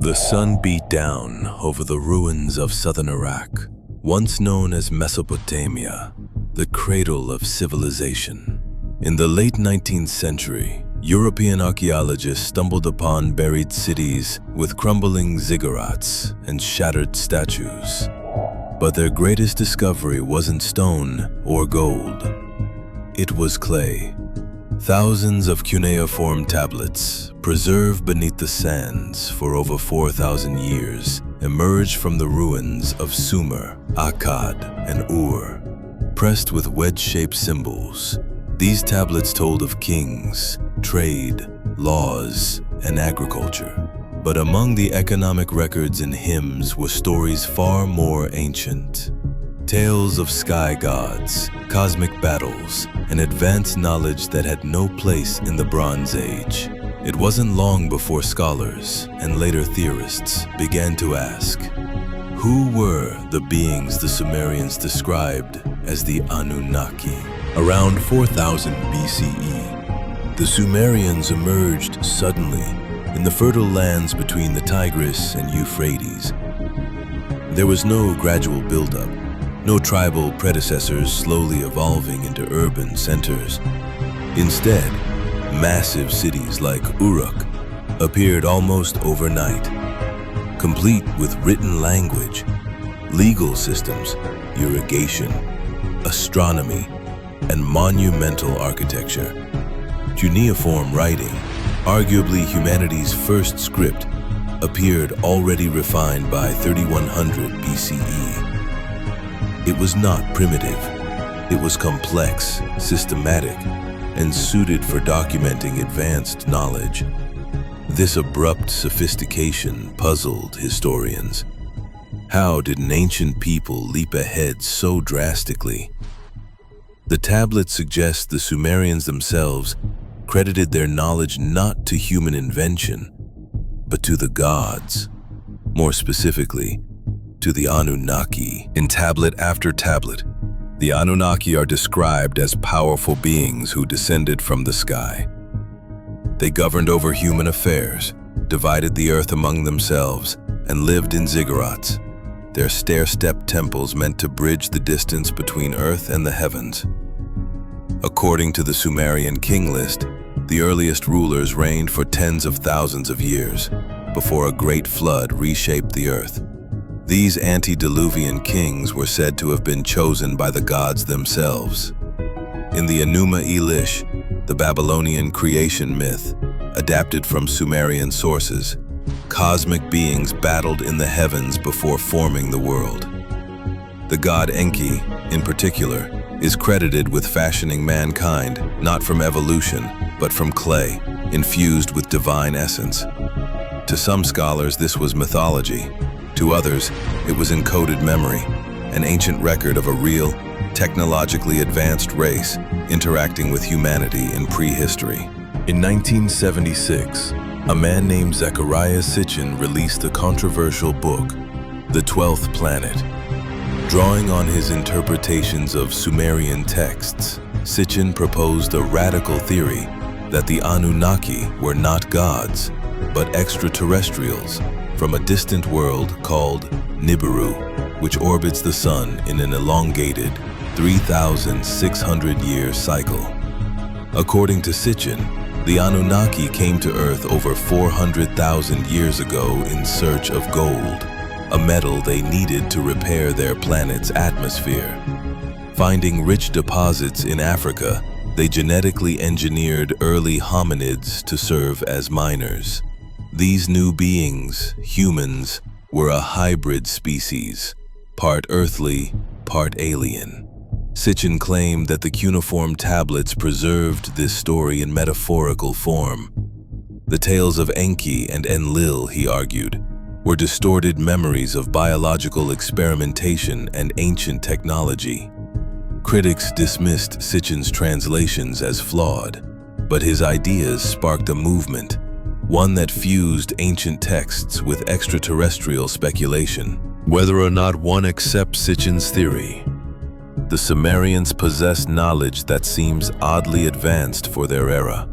The sun beat down over the ruins of southern Iraq, once known as Mesopotamia, the cradle of civilization. In the late 19th century, European archaeologists stumbled upon buried cities with crumbling ziggurats and shattered statues. But their greatest discovery wasn't stone or gold. It was clay. Thousands of cuneiform tablets, preserved beneath the sands for over 4,000 years, emerged from the ruins of Sumer, Akkad, and Ur. Pressed with wedge-shaped symbols, these tablets told of kings, trade, laws, and agriculture. But among the economic records and hymns were stories far more ancient. Tales of sky gods, cosmic battles, and advanced knowledge that had no place in the Bronze Age. It wasn't long before scholars and later theorists began to ask, who were the beings the Sumerians described as the Anunnaki? Around 4000 BCE, the Sumerians emerged suddenly in the fertile lands between the Tigris and Euphrates. There was no gradual buildup, no tribal predecessors slowly evolving into urban centers. Instead, massive cities like Uruk appeared almost overnight, complete with written language, legal systems, irrigation, astronomy, and monumental architecture. Cuneiform writing, arguably humanity's first script, appeared already refined by 3100 BCE. It was not primitive. It was complex, systematic, and suited for documenting advanced knowledge. This abrupt sophistication puzzled historians. How did an ancient people leap ahead so drastically? The tablets suggest the Sumerians themselves credited their knowledge not to human invention, but to the gods. More specifically, to the Anunnaki. In tablet after tablet, the Anunnaki are described as powerful beings who descended from the sky. They governed over human affairs, divided the earth among themselves, and lived in ziggurats, their stair-step temples meant to bridge the distance between earth and the heavens. According to the Sumerian king list, the earliest rulers reigned for tens of thousands of years before a great flood reshaped the earth. These antediluvian kings were said to have been chosen by the gods themselves. In the Enuma Elish, the Babylonian creation myth, adapted from Sumerian sources, cosmic beings battled in the heavens before forming the world. The god Enki, in particular, is credited with fashioning mankind not from evolution, but from clay, infused with divine essence. To some scholars, this was mythology. To others, it was encoded memory, an ancient record of a real, technologically advanced race interacting with humanity in prehistory. In 1976, a man named Zecharia Sitchin released a controversial book, The 12th Planet. Drawing on his interpretations of Sumerian texts, Sitchin proposed a radical theory that the Anunnaki were not gods, but extraterrestrials from a distant world called Nibiru, which orbits the sun in an elongated 3,600-year cycle. According to Sitchin, the Anunnaki came to Earth over 400,000 years ago in search of gold, a metal they needed to repair their planet's atmosphere. Finding rich deposits in Africa, they genetically engineered early hominids to serve as miners. These new beings, humans, were a hybrid species, part earthly, part alien. Sitchin claimed that the cuneiform tablets preserved this story in metaphorical form. The tales of Enki and Enlil, he argued, were distorted memories of biological experimentation and ancient technology. Critics dismissed Sitchin's translations as flawed, but his ideas sparked a movement, one that fused ancient texts with extraterrestrial speculation. Whether or not one accepts Sitchin's theory, the Sumerians possessed knowledge that seems oddly advanced for their era.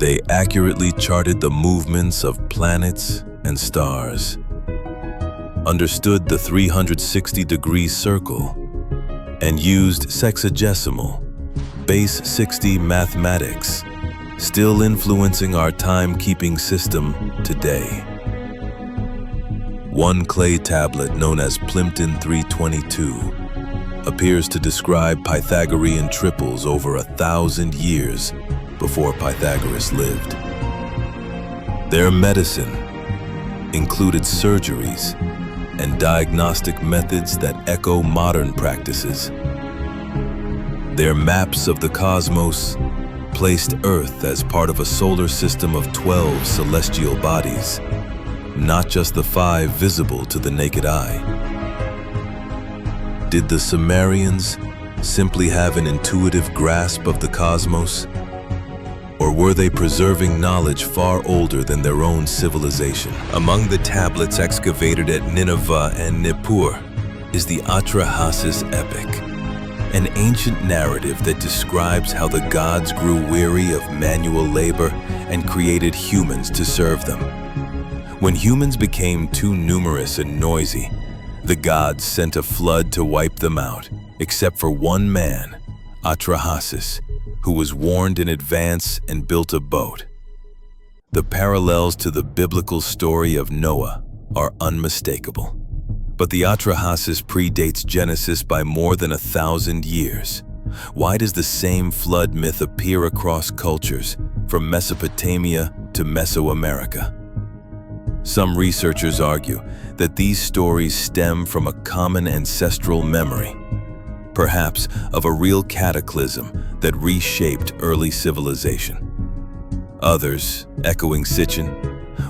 They accurately charted the movements of planets and stars, understood the 360-degree circle, and used sexagesimal, base 60 mathematics, still influencing our timekeeping system today. One clay tablet known as Plimpton 322 appears to describe Pythagorean triples over 1,000 years before Pythagoras lived. Their medicine included surgeries and diagnostic methods that echo modern practices. Their maps of the cosmos placed Earth as part of a solar system of 12 celestial bodies, not just the 5 visible to the naked eye. Did the Sumerians simply have an intuitive grasp of the cosmos? Or were they preserving knowledge far older than their own civilization? Among the tablets excavated at Nineveh and Nippur is the Atrahasis epic, an ancient narrative that describes how the gods grew weary of manual labor and created humans to serve them. When humans became too numerous and noisy, the gods sent a flood to wipe them out, except for one man, Atrahasis, who was warned in advance and built a boat. The parallels to the biblical story of Noah are unmistakable. But the Atrahasis predates Genesis by more than 1,000 years. Why does the same flood myth appear across cultures, from Mesopotamia to Mesoamerica? Some researchers argue that these stories stem from a common ancestral memory, perhaps of a real cataclysm that reshaped early civilization. Others, echoing Sitchin,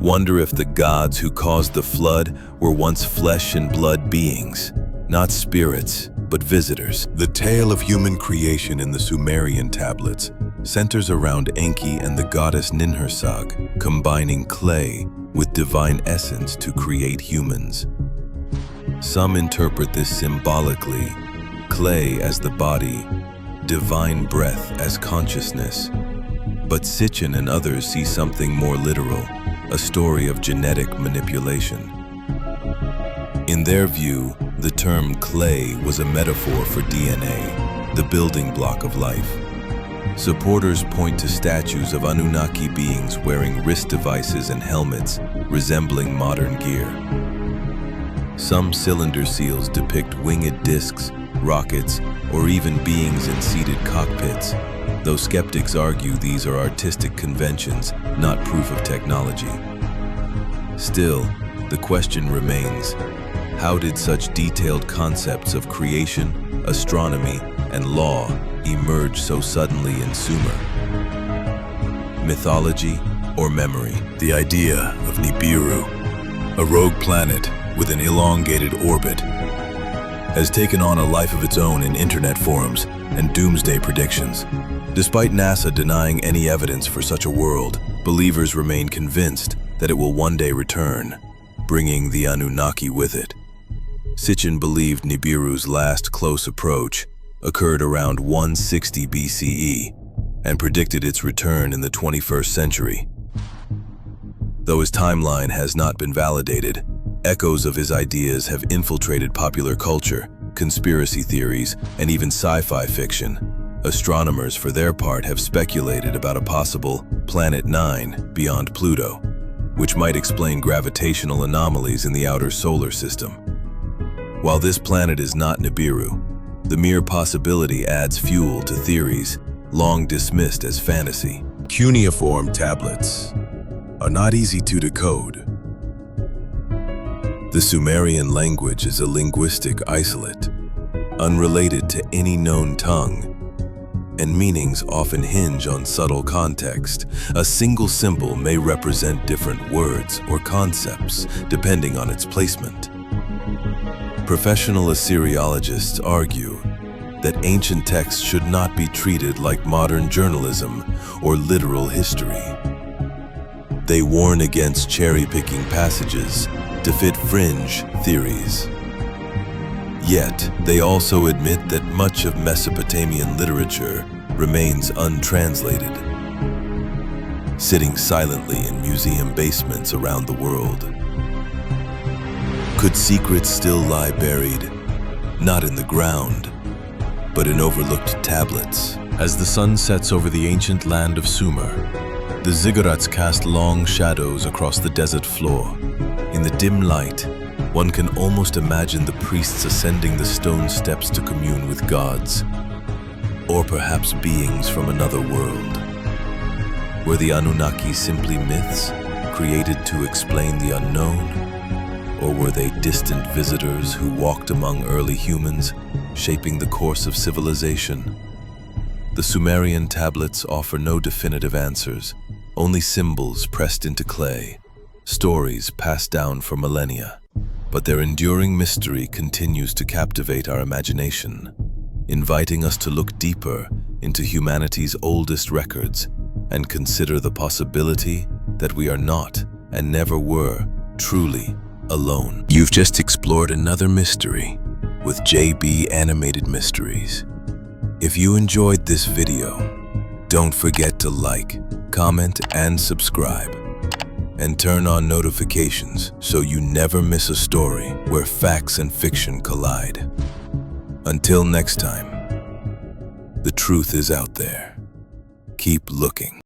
wonder if the gods who caused the flood were once flesh and blood beings, not spirits, but visitors. The tale of human creation in the Sumerian tablets centers around Enki and the goddess Ninhursag, combining clay with divine essence to create humans. Some interpret this symbolically: clay as the body, divine breath as consciousness. But Sitchin and others see something more literal, a story of genetic manipulation. In their view, the term clay was a metaphor for DNA, the building block of life. Supporters point to statues of Anunnaki beings wearing wrist devices and helmets resembling modern gear. Some cylinder seals depict winged discs, rockets, or even beings in seated cockpits, though skeptics argue these are artistic conventions, not proof of technology. Still, the question remains: how did such detailed concepts of creation, astronomy, and law emerge so suddenly in Sumer? Mythology or memory? The idea of Nibiru, a rogue planet with an elongated orbit, has taken on a life of its own in internet forums and doomsday predictions. Despite NASA denying any evidence for such a world, believers remain convinced that it will one day return, bringing the Anunnaki with it. Sitchin believed Nibiru's last close approach occurred around 160 BCE and predicted its return in the 21st century. Though his timeline has not been validated, echoes of his ideas have infiltrated popular culture, conspiracy theories, and even sci-fi fiction. Astronomers, for their part, have speculated about a possible Planet 9 beyond Pluto, which might explain gravitational anomalies in the outer solar system. While this planet is not Nibiru, the mere possibility adds fuel to theories long dismissed as fantasy. Cuneiform tablets are not easy to decode. The Sumerian language is a linguistic isolate, unrelated to any known tongue, and meanings often hinge on subtle context. A single symbol may represent different words or concepts depending on its placement. Professional Assyriologists argue that ancient texts should not be treated like modern journalism or literal history. They warn against cherry-picking passages to fit fringe theories. Yet, they also admit that much of Mesopotamian literature remains untranslated. sitting silently in museum basements around the world. Could secrets still lie buried, not in the ground, but in overlooked tablets? As the sun sets over the ancient land of Sumer, the ziggurats cast long shadows across the desert floor. In the dim light, one can almost imagine the priests ascending the stone steps to commune with gods, or perhaps beings from another world. Were the Anunnaki simply myths, created to explain the unknown? Or were they distant visitors who walked among early humans, shaping the course of civilization? The Sumerian tablets offer no definitive answers, only symbols pressed into clay, stories passed down for millennia. But their enduring mystery continues to captivate our imagination, inviting us to look deeper into humanity's oldest records and consider the possibility that we are not, and never were, truly alone. You've just explored another mystery with JB Animated Mysteries. If you enjoyed this video, don't forget to like, comment, and subscribe. And turn on notifications so you never miss a story where facts and fiction collide. Until next time, the truth is out there. Keep looking.